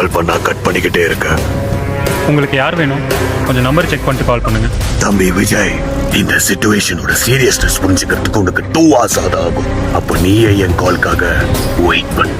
கால் பண்ணா கட் பண்ணிக்கிட்டே இருக்க. உங்களுக்கு யார் வேணும்? கொஞ்சம் நம்பர் செக் பண்ணிட்டு கால் பண்ணுங்க. தம்பி விஜய், இந்த சிச்சுவேஷனோட சீரியஸ்னஸ் புரிஞ்சுக்கிறதுக்கு உனக்கு 2 hours ஆகும். அப்போ நீயே என் கால்காக வெயிட் பண்ணு.